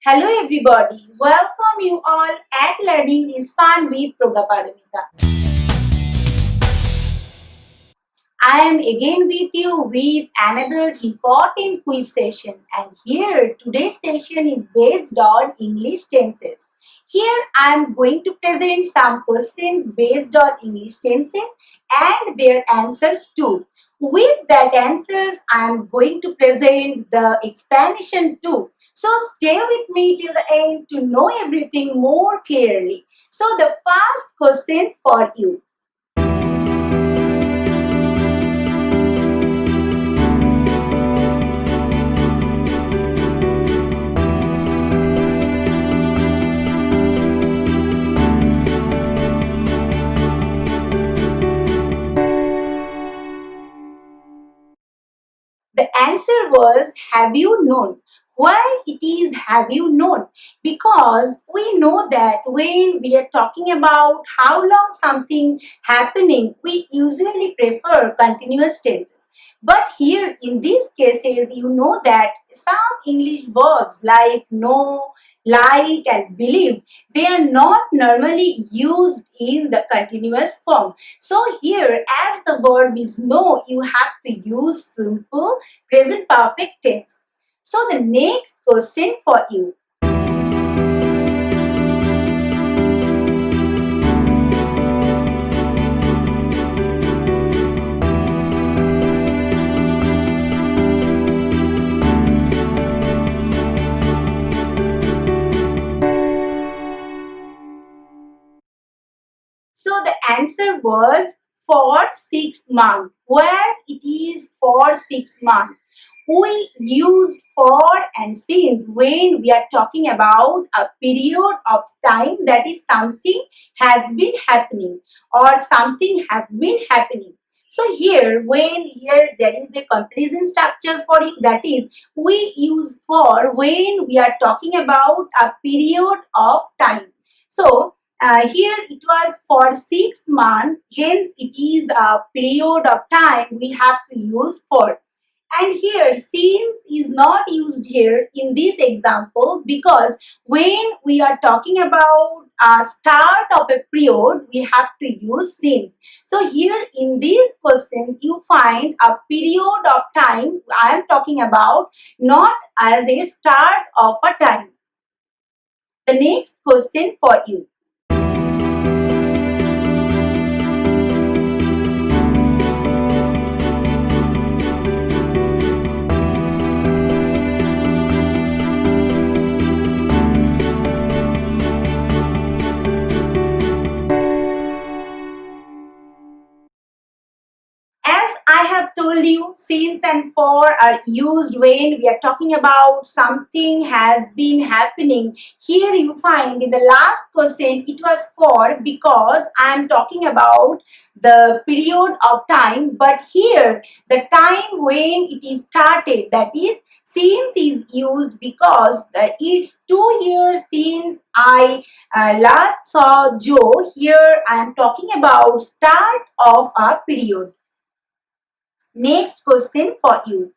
Hello everybody, welcome you all at Learning is Fun with Prajnaparamita. I am again with you with another important quiz session, and here today's session is based on English tenses. Here I am going to present some questions based on English tenses and their answers too. With that answers, I am going to present the explanation too. So stay with me till the end to know everything more clearly. So the first question for you. The answer was have you known? Why it is have you known? Because we know that when we are talking about how long something happening, we usually prefer continuous tenses. But here in these cases, you know that some English verbs like know, like and believe, they are not normally used in the continuous form. So here as the verb is know, you have to use simple present perfect tense. So the next question for you. So the answer was for 6 months. Where it is for 6 months. We use for and since when we are talking about a period of time that is something has been happening or something has been happening. So here when here there is a comparison structure for it, that is we use for when we are talking about a period of time. So here it was for 6 months, hence it is a period of time we have to use for. And here since is not used here in this example because when we are talking about a start of a period, we have to use since. So here in this question, you find a period of time I am talking about, not as a start of a time. The next question for you. As I have told you, since and for are used when we are talking about something has been happening. Here you find in the last question it was for because I am talking about the period of time, but here the time when it is started, that is since is used because it's 2 years since I last saw Joe. Here I am talking about start of a period. Next question for you.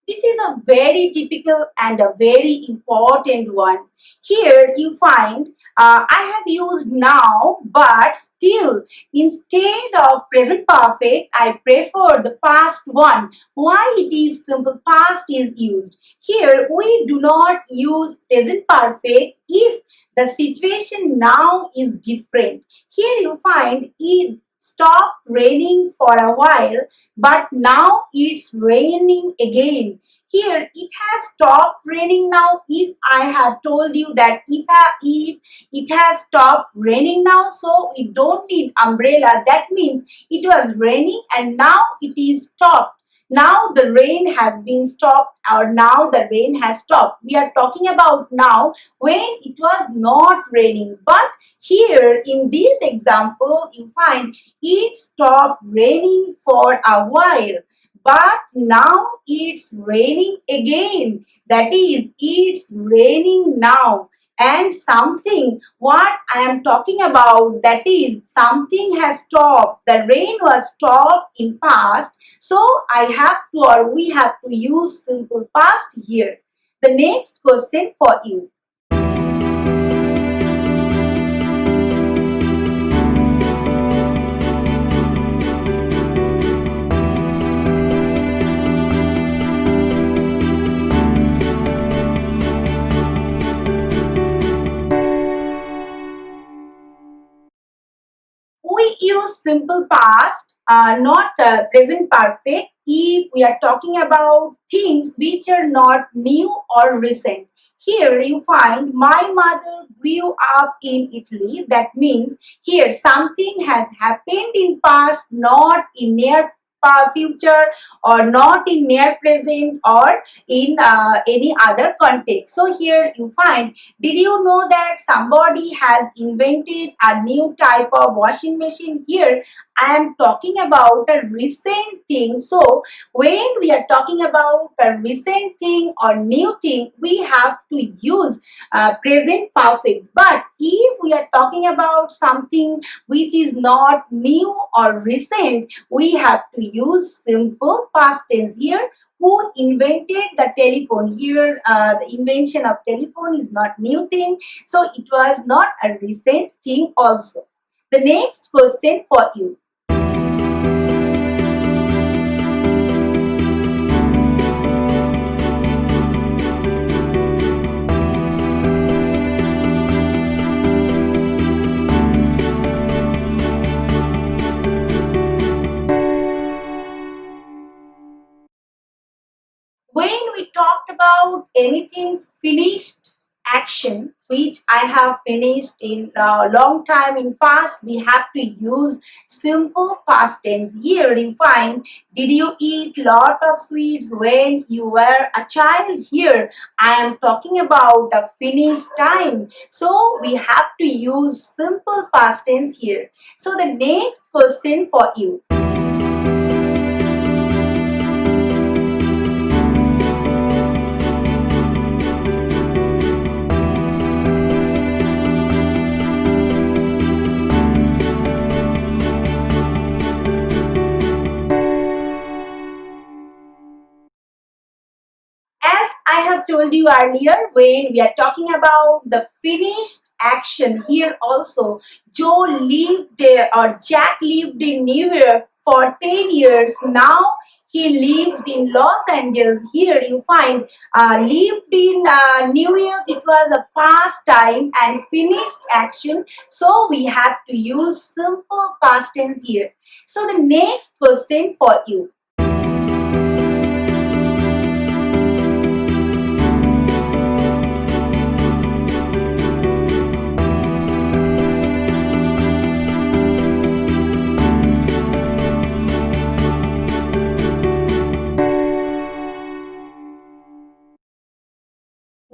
This is a very typical and a very important one. Here you find I have used now, but still instead of present perfect, I prefer the past one. Why it is simple past is used? Here we do not use present perfect if the situation now is different. Here you find it stopped raining for a while, but now it's raining again. Here it has stopped raining now. If I have told you that if it has stopped raining now, so we don't need umbrella, that means it was raining and now it is stopped. Now the rain has been stopped, or now the rain has stopped. We are talking about now when it was not raining. But here in this example you find it stopped raining for a while, but now it's raining again. That is, it's raining now. And something, what I am talking about, that is, something has stopped. The rain was stopped in past. So I have to, or we have to use simple past here. The next question for you. We use simple past, not present perfect, if we are talking about things which are not new or recent. Here you find my mother grew up in Italy. That means here something has happened in past, not in near future, or not in near present, or in any other context. So here you find, did you know that somebody has invented a new type of washing machine? Here I am talking about a recent thing. So when we are talking about a recent thing or new thing, we have to use present perfect. But if we are talking about something which is not new or recent, we have to use simple past tense. Here, who invented the telephone? Here the invention of telephone is not new thing, so it was not a recent thing also. The next question for you. When we talked about anything finished action which I have finished in a long time in past, we have to use simple past tense. Here you find, did you eat lot of sweets when you were a child? Here I am talking about a finished time, so we have to use simple past tense here. So the next question for you. As I have told you earlier, when we are talking about the finished action, here also Joe lived there, or Jack lived in New York for 10 years. Now he lives in Los Angeles. Here you find lived in New York, it was a past time and finished action. So we have to use simple past tense here. So the next question for you.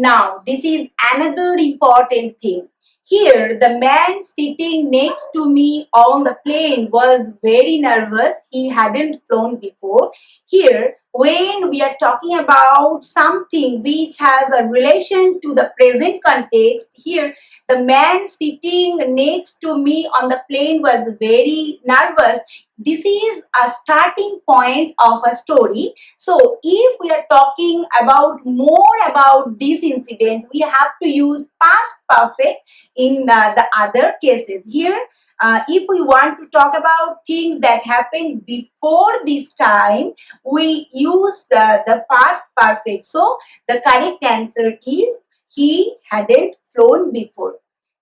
Now, this is another important thing. Here, the man sitting next to me on the plane was very nervous. He hadn't flown before. Here, when we are talking about something which has a relation to the present context, here, the man sitting next to me on the plane was very nervous. This is a starting point of a story. So if we are talking about more about this incident, we have to use past perfect in the other cases. Here, if we want to talk about things that happened before this time, we use the past perfect. So the correct answer is he hadn't flown before.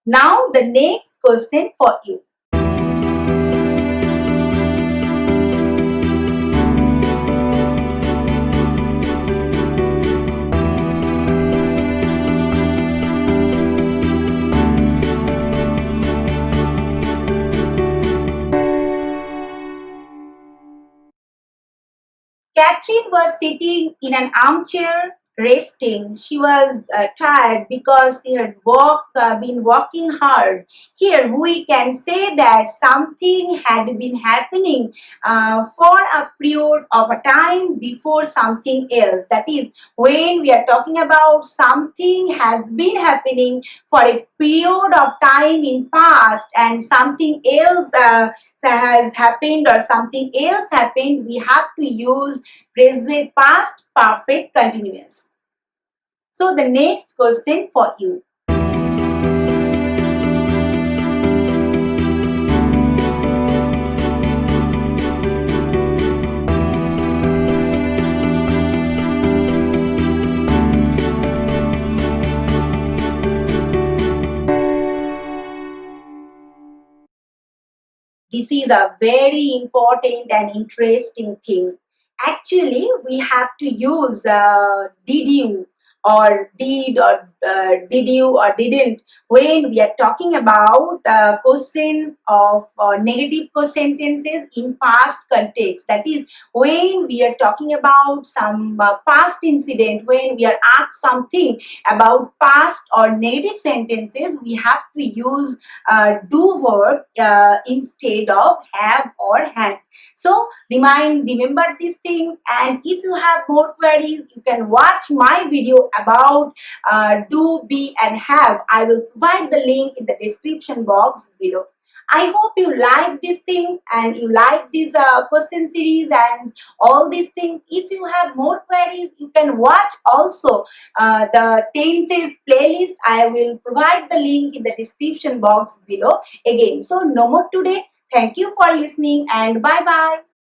Now the next question for you. Catherine was sitting in an armchair resting. She was tired because she had been working hard. Here we can say that something had been happening for a period of a time before something else. That is, when we are talking about something has been happening for a period of time in past and something else has happened or something else happened, we have to use present past perfect continuous. So the next question for you. This is a very important and interesting thing. Actually, we have to use did you or did or did you or didn't when we are talking about questions of negative sentences in past context. That is, when we are talking about some past incident, when we are asked something about past or negative sentences, we have to use do verb instead of have or had. So remember these things, and if you have more queries, you can watch my video about do, be, and have. I will provide the link in the description box below. I hope you like these things and you like this question series and all these things. If you have more queries, you can watch also the tenses playlist. I will provide the link in the description box below again. So no more today. Thank you for listening and bye bye.